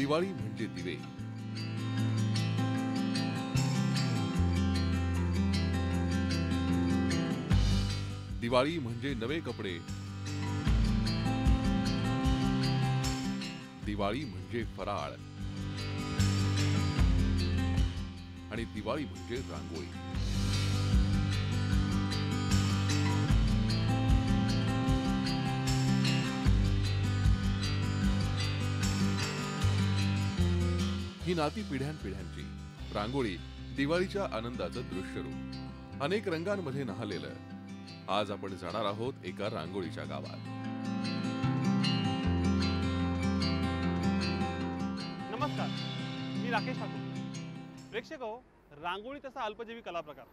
दिवाळी म्हणजे दिवे, दिवाळी म्हणजे नवे कपडे, दिवाळी म्हणजे फराळ आणि दिवाळी म्हणजे रांगोळी। ही नाती पिढ्यानपिढ्यांची। रांगोळी दिवाळीच्या आनंदाचं दृश्य रूप, अनेक रंगांमध्ये न्हालेलं। आज आपण जाणार आहोत एका रांगोळीच्या गावात। नमस्कार, मी राकेश ठाकूर। प्रेक्षक हो, रांगोळी तसा अल्पजीवी कला प्रकार,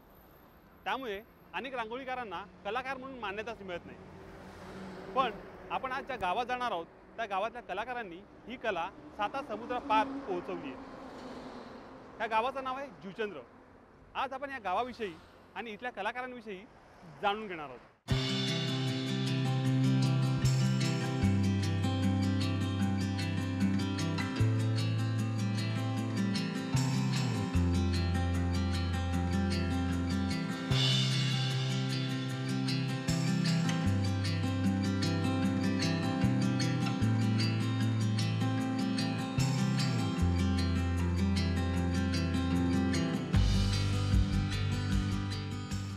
त्यामुळे अनेक रांगोळीकारांना कलाकार म्हणून मान्यताच मिळत नाही। पण आपण आज ज्या गावात जाणार आहोत त्या गावातल्या कलाकारांनी ही कला 7 समुद्रापार पोहोचवली आहे। त्या गावाचं नाव आहे जुचंद्र। आज आपण या गावाविषयी आणि इथल्या कलाकारांविषयी जाणून घेणार आहोत।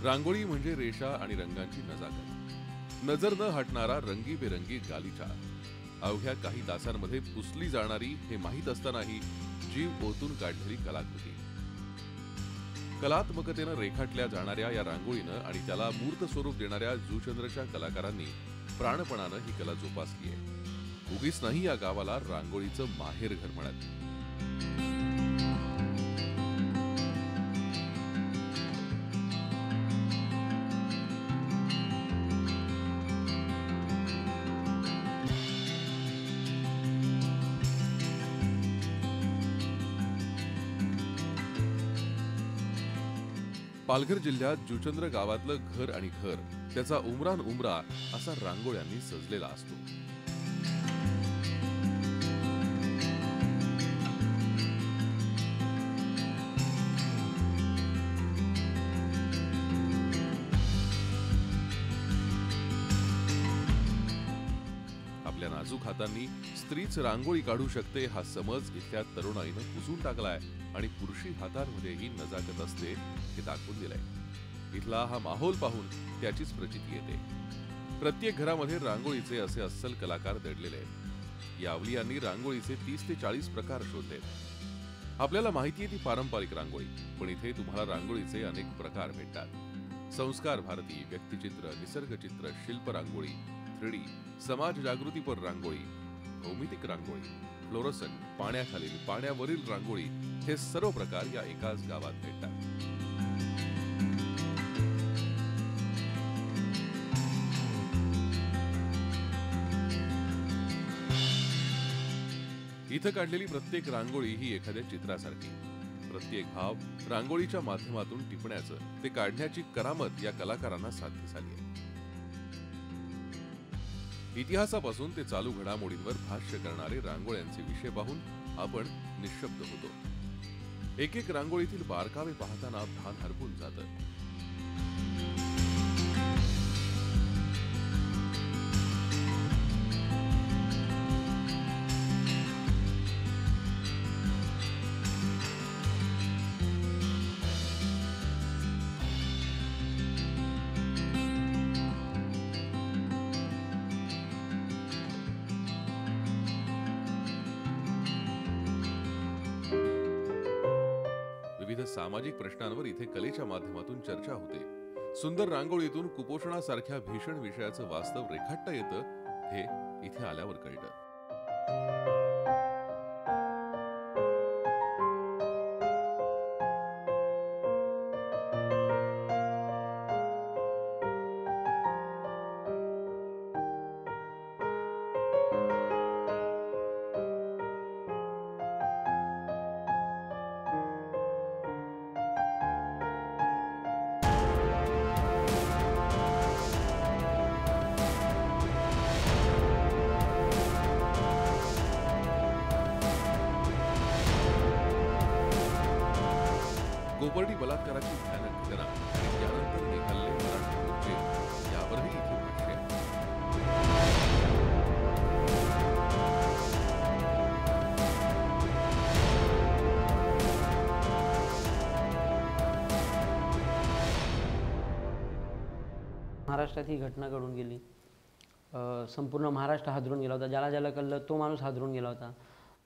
रांगोळी म्हणजे रेषा आणि रंगांची नजाकत, नजर न हटणारा रंगीबेरंगी गालिचा, अवघ्या काही तासांमध्ये पुसली जाणारी हे माहीत असतानाही जीव ओतून काढलेली कलाकृती। कलात्मकतेनं रेखाटल्या जाणाऱ्या या रांगोळीनं आणि त्याला मूर्त स्वरूप देणाऱ्या जुचंद्रच्या कलाकारांनी प्राणपणानं ही कला जोपासली आहे। उगीच नाही या गावाला रांगोळीचं माहेरघर म्हणत। पालघर जिल्ह्यात जुचंद्र गावातलं घर आणि घर त्याचा उमरान उमरा असा रांगोळ्यांनी सजलेला असतो। आपल्या नाजूक हातांनी स्त्रीच रांगोळी काढू शकते हा समज इथल्या तरुणाईनं पुसून टाकलाय आणि पुरुषी हातांमध्येही नजाकत असते हे दाखवून दिलंय। इथला हा माहोल पाहून त्याचीच प्रचिती येते। प्रत्येक घरामध्ये रांगोळीचे असे अस्सल कलाकार दडलेले आहेत। यावली यांनी रांगोळीचे 30 ते 40 प्रकार शोधले। आपल्याला माहिती आहे ती पारंपरिक रांगोळी, पण इथे तुम्हाला रांगोळीचे अनेक प्रकार भेटतात। संस्कार भारती, व्यक्तिचित्र, निसर्गचित्र, शिल्प रांगोळी, 3D, समाज जागृतीपर रांगोळी, भौमितिक रांगोळी, फ्लोरोसंट, पाण्याखालील पाण्यावरील रांगोळी, हे सर्व प्रकार या एकाच गावात भेटतात। इथं काढलेली प्रत्येक रांगोळी ही एखाद्या चित्रासारखी। प्रत्येक भाव रांगोळीच्या माध्यमातून टिपण्याचं, ते काढण्याची करामत या कलाकारांना साध्य झाली आहे। इतिहासापासून ते चालू घडामोडींवर भाष्य करणारे रांगोळ्यांचे विषय पाहून आपण निशब्द होतो। एक एक रांगोळीतील बारकावे पाहताना भान हरपून जातं। विविध सामाजिक प्रश्नांवर इथे कलेच्या माध्यमातून चर्चा होते। सुंदर रांगोळीतून कुपोषणासारख्या भीषण विषयाचं वास्तव रेखाटता येतं हे इथे आल्यावर कळतं। कोपर्डी बलात्काराची भयानक घटना आणि त्यानंतर निघालेले मराठी मोर्चे यावरही इथे भाष्य आहे. महाराष्ट्रात ही घटना घडून गेली. संपूर्ण महाराष्ट्र हादरून गेला होता. ज्याला ज्याला कळलं तो माणूस हादरून गेला होता.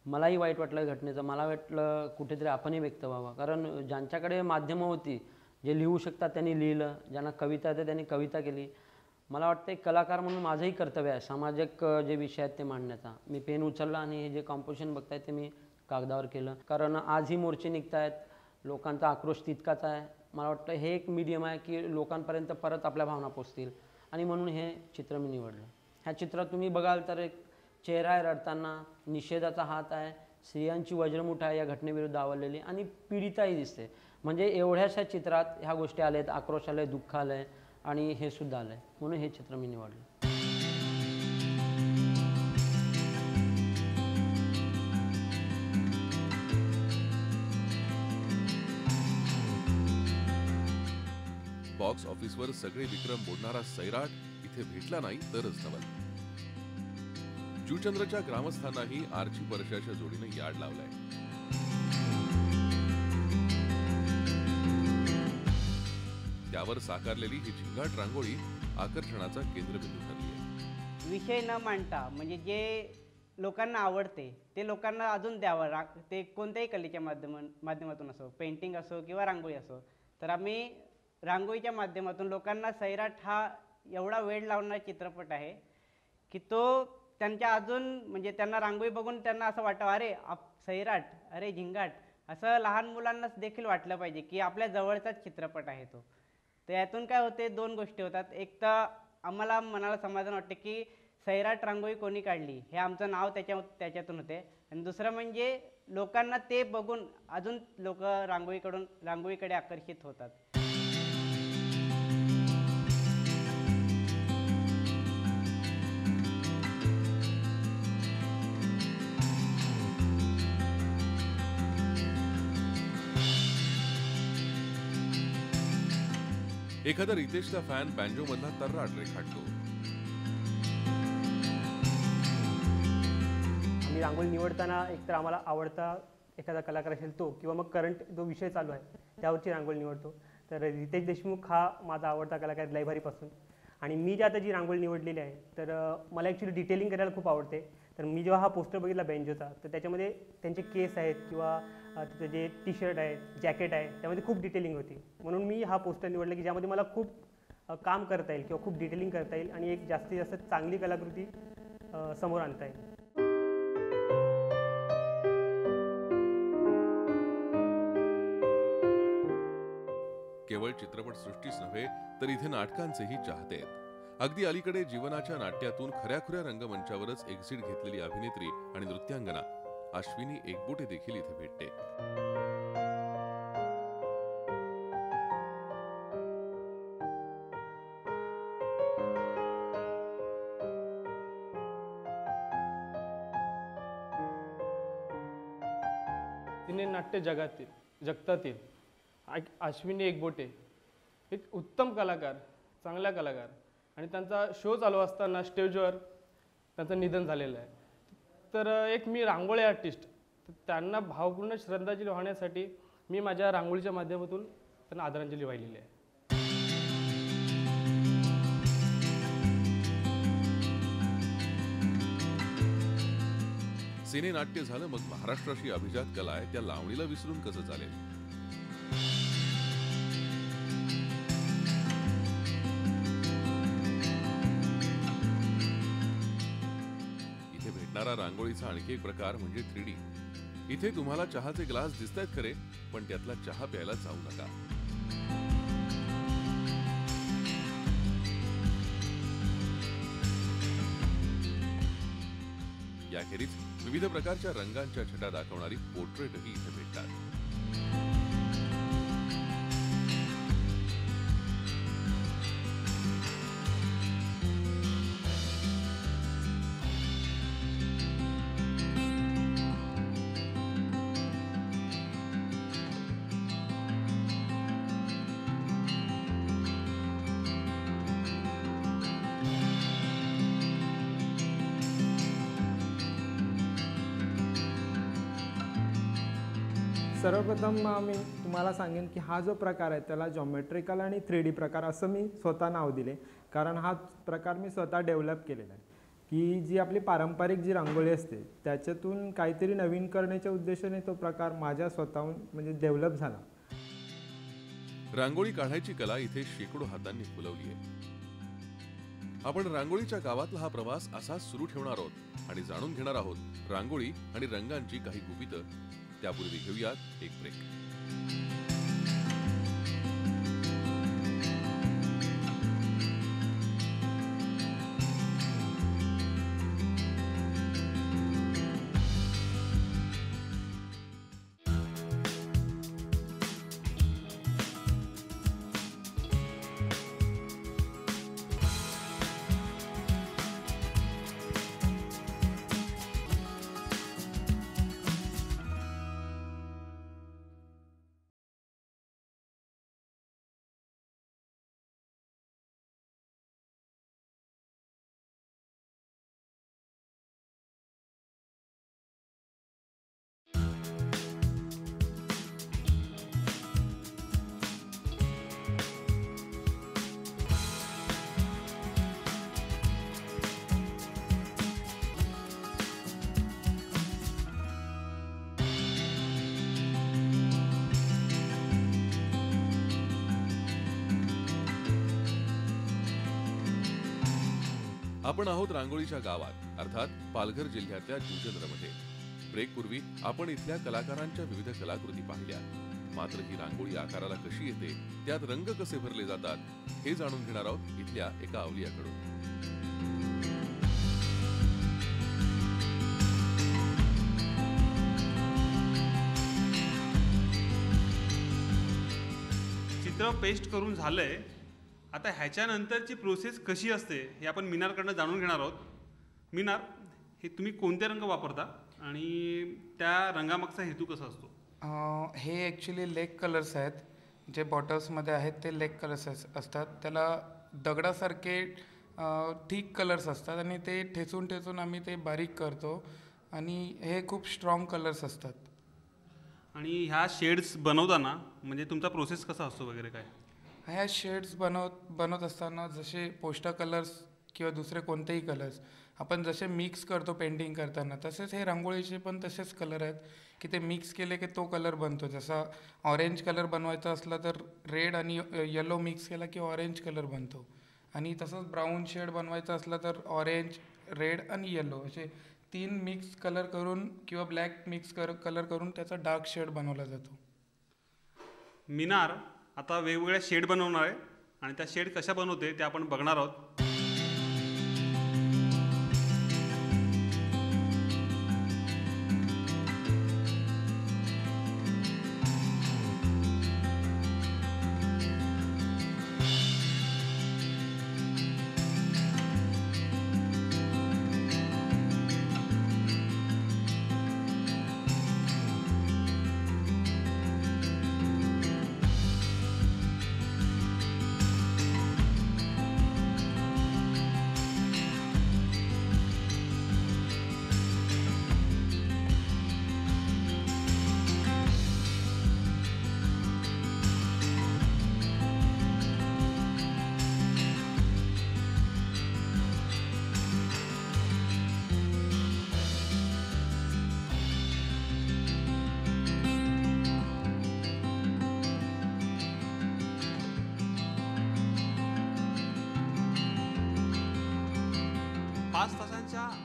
मलाही वाईट वाटलं घटनेचं. मला वाटलं कुठेतरी आपणही व्यक्त व्हावं, कारण ज्यांच्याकडे माध्यमं होती, जे लिहू शकतात त्यांनी लिहिलं, ज्यांना कविता येते त्यांनी कविता केली. मला वाटतं एक कलाकार म्हणून माझंही कर्तव्य आहे सामाजिक जे विषय आहेत ते मांडण्याचा. मी पेन उचलला आणि हे जे कॉम्पोजिशन बघताय ते मी कागदावर केलं, कारण आजही मोर्चे निघत आहेत, लोकांचा आक्रोश तितकाच आहे. मला वाटतं हे एक मीडियम आहे की लोकांपर्यंत परत आपल्या भावना पोचतील, आणि म्हणून हे चित्र मी निवडलं. ह्या चित्रात तुम्ही बघाल तर एक चेहरा आहे रडताना, निषेधाचा हात आहे, स्त्रियांची वज्रमुठ आहे या घटनेविरुद्ध आवरलेली, आणि पीडिताही दिसते. म्हणजे एवढ्याशा चित्रात ह्या गोष्टी आल्या आहेत, आक्रोश आलं आहे, दुःख आलं आहे, आणि हे सुद्धा आलं आहे. म्हणून हे चित्र मी निवडलं. बॉक्स ऑफिसवर सगळे विक्रम मोडणारा सैराट इथे भेटला नाही तरच नवल. जुचंद्रच्या ग्रामस्थांनाही आर्ची परशाच्या जोडीने याड लावलाय. त्यावर साकारलेली ही झिंगाट रांगोळी आकर्षणाचा केंद्रबिंदू ठरली आहे. विषय न मांडता म्हणजे जे लोकांना आवडते ते लोकांना अजून द्यावं. ते कोणत्याही कलेच्या माध्यमातून असो, पेंटिंग असो किंवा रांगोळी असो. तर आम्ही रांगोळीच्या माध्यमातून लोकांना सैराट हा एवढा वेळ लावणारा चित्रपट आहे की तो त्यांच्या अजून म्हणजे त्यांना रांगोळी बघून त्यांना असं वाटावं, अरे सैराट, अरे झिंगाट, असं लहान मुलांना देखील वाटलं पाहिजे की आपल्या जवळचाच चित्रपट आहे तो. तर यातून काय होते, दोन गोष्टी होतात. एक तर आम्हाला मनाला समाधान वाटते की सैराट रांगोळी कोणी काढली हे आमचं नाव त्याच्यातून होते, आणि दुसरं म्हणजे लोकांना ते बघून अजून लोक रांगोळीकडे आकर्षित होतात. एखादा रितेशचा फॅन बँजो मधला तर्राट रेखाटतो. आम्ही रांगोळी निवडताना एकतर आम्हाला आवडता एखादा कलाकार असेल तो, किंवा मग करंट जो विषय चालू आहे त्यावरची रांगोळी निवडतो. तर रितेश देशमुख हा माझा आवडता कलाकार आहे लायब्ररीपासून. आणि मी जी आता जी रांगोळी निवडलेली आहे तर मला ॲक्च्युली डिटेलिंग करायला खूप आवडते. तर मी जेव्हा हा पोस्टर बघितला बँजोचा, तर त्याच्यामध्ये त्यांचे केस आहेत किंवा तिथं जे टी शर्ट आहे, जॅकेट आहे, त्यामध्ये खूप डिटेलिंग होती. म्हणून मी हा पोस्टर निवडला की ज्यामध्ये मला खूप काम करता येईल किंवा खूप डिटेलिंग करता येईल आणि एक जास्तीत जास्त चांगली कलाकृती समोर आणता येईल. केवळ चित्रपटसृष्टीच नव्हे तर इथे नाटकांचेही चाहते आहेत. अगदी अलीकडे जीवनाच्या नाट्यातून खऱ्याखुऱ्या रंगमंचावरच एक्झिट घेतलेली अभिनेत्री आणि नृत्यांगना अश्विनी एकबोटे देखील इथे भेटते. तिने नाट्य जगतातील अश्विनी एकबोटे एक उत्तम कलाकार, चांगला कलाकार, आणि त्यांचा शो चालू असताना स्टेजवर त्यांचं निधन झालेलं आहे. तर एक मी रांगोळी आर्टिस्ट, त्यांना भावपूर्ण श्रद्धांजली वाहण्यासाठी मी माझ्या रांगोळीच्या माध्यमातून त्यांना आदरांजली वाहिलेली आहे. सिने नाट्य झालं, मग महाराष्ट्राची अभिजात कला आहे त्या लावणीला विसरून कसं चालेल. इथे भेटणारा रांगोळीचा आणखी एक प्रकार म्हणजे 3D. इथे तुम्हाला चहाचे ग्लास दिसतायत खरे, पण त्यातला चहा प्यायला जाऊ नका. याखेरीज विविध प्रकारच्या रंगांच्या छटा दाखवणारी पोर्ट्रेटही इथे भेटतात. सर्वप्रथम मी तुम्हाला सांगेन की हा जो प्रकार आहे त्याला जॉमेट्रिकल आणि 3D प्रकार असं मी स्वतः नाव दिले, कारण हा प्रकार मी स्वतः डेव्हलप केलेला आहे की जी आपली पारंपरिक जी रांगोळी असते त्याच्यातून काहीतरी नवीन करण्याच्या उद्देशाने तो प्रकार माझ्या स्वतःहून म्हणजे डेव्हलप झाला. रांगोळी काढायची कला इथे शेकडो हातांनी फुलवली आहे. आपण रांगोळीच्या गावातला हा प्रवास असाच सुरू ठेवणार आहोत आणि जाणून घेणार आहोत रांगोळी आणि रंगांची काही गुपितं. त्यापूर्वी घेऊयात एक ब्रेक. आपण आहोत रांगोळीच्या गावात, अर्थात पालघर जिल्ह्यातल्या जुजनरमध्ये. ब्रेकपूर्वी आपण इथल्या कलाकारांच्या विविध कलाकृती पाहिल्या. मात्र ही रांगोळी आकाराला कशी येते, त्यात रंग कसे भरले जातात हे जाणून घेणार आहोत इथल्या एका अवलियाकडून. चित्र पेस्ट करून झालंय. आता ह्याच्यानंतरची प्रोसेस कशी असते हे आपण मीनारकडनं जाणून घेणार आहोत. मीनार, हे तुम्ही कोणते रंग वापरता आणि त्या रंगामागचा हेतू कसा असतो? हे ॲक्च्युली लेक कलर्स आहेत, जे बॉटल्समध्ये आहेत ते लेक कलर्स असतात. त्याला दगडासारखे थिक कलर्स असतात आणि ते ठेचून ठेचून आम्ही ते बारीक करतो आणि हे खूप स्ट्रॉंग कलर्स असतात. आणि ह्या शेड्स बनवताना म्हणजे तुमचा प्रोसेस कसा असतो वगैरे काय? ह्या शेड्स बनवत असताना जसे पोस्टर कलर्स किंवा दुसरे कोणतेही कलर्स आपण जसे मिक्स करतो पेंटिंग करताना, तसेच हे रांगोळीचे पण तसेच कलर आहेत की ते मिक्स केले की तो कलर बनतो. जसा ऑरेंज कलर बनवायचा असला तर रेड आणि येलो मिक्स केला की ऑरेंज कलर बनतो. आणि तसंच ब्राऊन शेड बनवायचा असला तर ऑरेंज, रेड आणि येलो असे 3 मिक्स कलर करून किंवा ब्लॅक मिक्स कलर करून त्याचा डार्क शेड बनवला जातो. मीनार आता वेगवेगळ्या शेड बनवणार आहे आणि त्या शेड कशा बनवते ते आपण बघणार आहोत.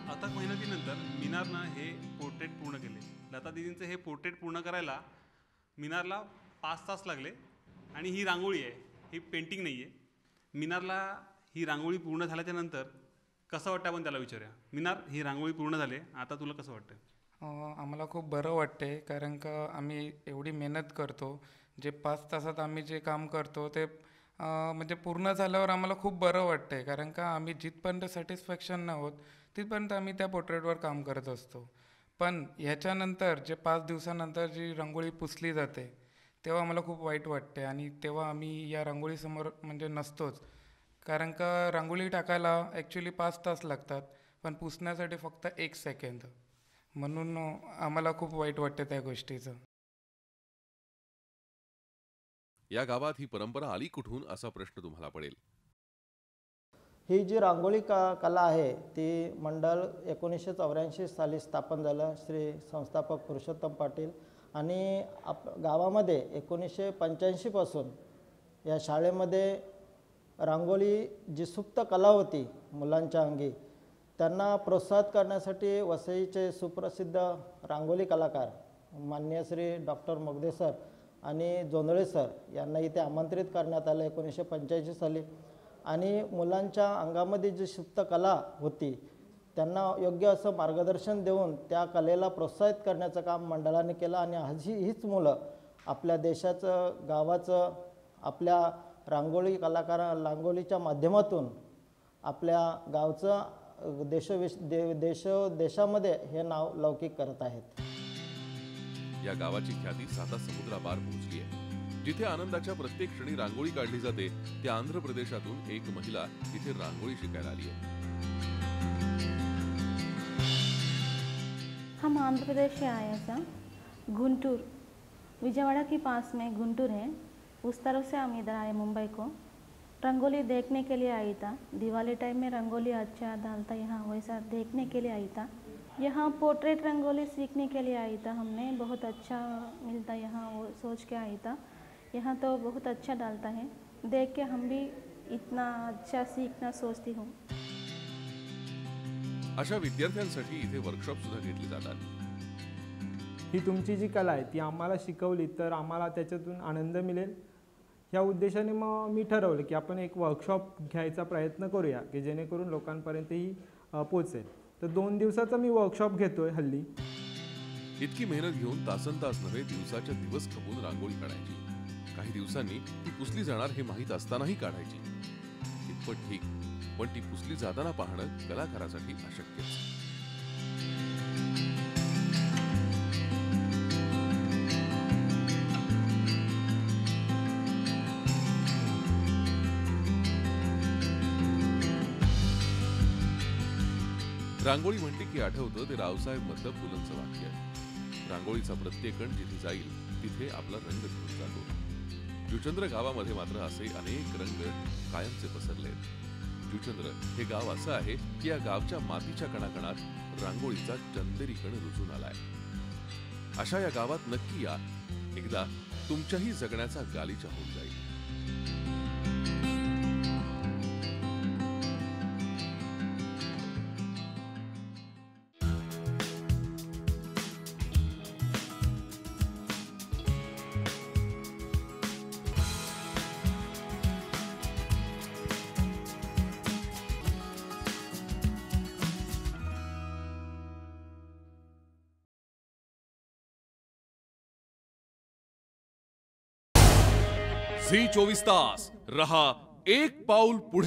अथक मेहनतीनंतर मीनारनं हे पोर्ट्रेट पूर्ण केले. लता दीदींचं हे पोर्ट्रेट पूर्ण करायला मीनारला 5 तास लागले. आणि ही रांगोळी आहे, ही पेंटिंग नाही आहे. मीनारला ही रांगोळी पूर्ण झाल्याच्यानंतर कसं वाटतं आपण त्याला विचारूया. मीनार, ही रांगोळी पूर्ण झाली, आता तुला कसं वाटतं? आम्हाला खूप बरं वाटते, कारण का आम्ही एवढी मेहनत करतो. जे 5 तासात आम्ही जे काम करतो ते म्हणजे पूर्ण झाल्यावर आम्हाला खूप बरं वाटतं आहे, कारण का आम्ही जिथपर्यंत सॅटिस्फॅक्शन नाही होत तिथपर्यंत आम्ही त्या पोर्ट्रेटवर काम करत असतो. पण ह्याच्यानंतर जे 5 दिवसानंतर जी रांगोळी पुसली जाते तेव्हा मला खूप वाईट वाटते आणि तेव्हा आम्ही या रांगोळीसमोर म्हणजे नसतोच, कारण का रांगोळी टाकायला ॲक्च्युली 5 तास लागतात पण पुसण्यासाठी फक्त 1 सेकंद. म्हणून आम्हाला खूप वाईट वाटते त्या गोष्टीचं. या गावात ही परंपरा आली कुठून असा प्रश्न तुम्हाला पडेल. ही जी रांगोळी कला आहे ती मंडळ 1984 साली स्थापन झालं. श्री संस्थापक पुरुषोत्तम पाटील आणि गावामध्ये 1985 पासून या शाळेमध्ये रांगोळी जी सुप्त कला होती मुलांच्या अंगी त्यांना प्रोत्साहित करण्यासाठी वसईचे सुप्रसिद्ध रांगोळी कलाकार माननीय श्री डॉक्टर मोगदे सर आणि जोंधळे सर यांना इथे आमंत्रित करण्यात आलं 1985 साली. आणि मुलांच्या अंगामध्ये जी सुप्त कला होती त्यांना योग्य असं मार्गदर्शन देऊन त्या कलेला प्रोत्साहित करण्याचं काम मंडळाने केलं. आणि आज हीच मुलं आपल्या देशाचं गावाचं आपल्या रांगोळीच्या माध्यमातून आपल्या गावचं देशामध्ये हे नाव लौकिक करत आहेत. या गावाची ख्याती साता समुद्रापार पोहोचली आहे. जिथे आनंदाच्या प्रत्येक क्षणी रांगोळी काढली जाते त्या आंध्र प्रदेशातून एक महिला इथे रांगोळी शिकायला आली आहे. हम आंध्र प्रदेश से आए हैं. गुंटूर विजयवाड़ा के पास में गुंटूर है, उस तरफ से हम इधर आए मुंबई को. रंगोली देखने के लिए आई था. दिवाली टाइम में रंगोली अच्छा डालता यहाँ वैसा देखने के लिए आई था. यहाँ पोर्ट्रेट रंगोली सीखने के लिए आई था. हमने बहुत अच्छा मिलता यहाँ वो सोच के आई था. यहाँ तो बहुत अच्छा डालता है. देख के हम भी इतना अच्छा सीखना सोचती हूँ. अशा विद्यार्थ्यांसाठी इथे वर्कशॉप सुद्धा घेतली जातात. ही तुमची जी कला आहे ती आम्हाला शिकवली तर आम्हाला त्याच्यातून आनंद मिळेल. ह्या उद्देशाने मग मी ठरवलं की आपण एक वर्कशॉप घ्यायचा प्रयत्न करूया की जेणेकरून लोकांपर्यंत ही पोचेल. तर 2 दिवसाचा मी वर्कशॉप घेतोय हल्ली. इतकी मेहनत घेऊन तासनतास नव्हे दिवसाच्या दिवस खपून रांगोळी काढायची. काही दिवसांनी ती पुसली जाणार हे माहीत असतानाही काढायची. इतपत ठीक, पण ती पुसली जाताना पाहणं कलाकारासाठी अशक्यच. रांगोळी म्हणते की आठवतं ते रावसाहेब मधलं पुलंचं वाक्य. रांगोळीचा प्रत्येक कण जिथे जाईल तिथे आपला रंग घेऊन जातो. जुचंद्र गावामध्ये मात्र असे अनेक रंग कायमचे पसरले. जुचंद्र हे गाव असं आहे की या गावच्या मातीच्या कणाकणात रांगोळीचा चंदेरी कण रुजून आलाय. अशा या गावात नक्की या. एकदा तुमच्याही जगण्याचा गालिचा होऊन जाईल. झी 24 तास रहा एक पाऊल पुढे.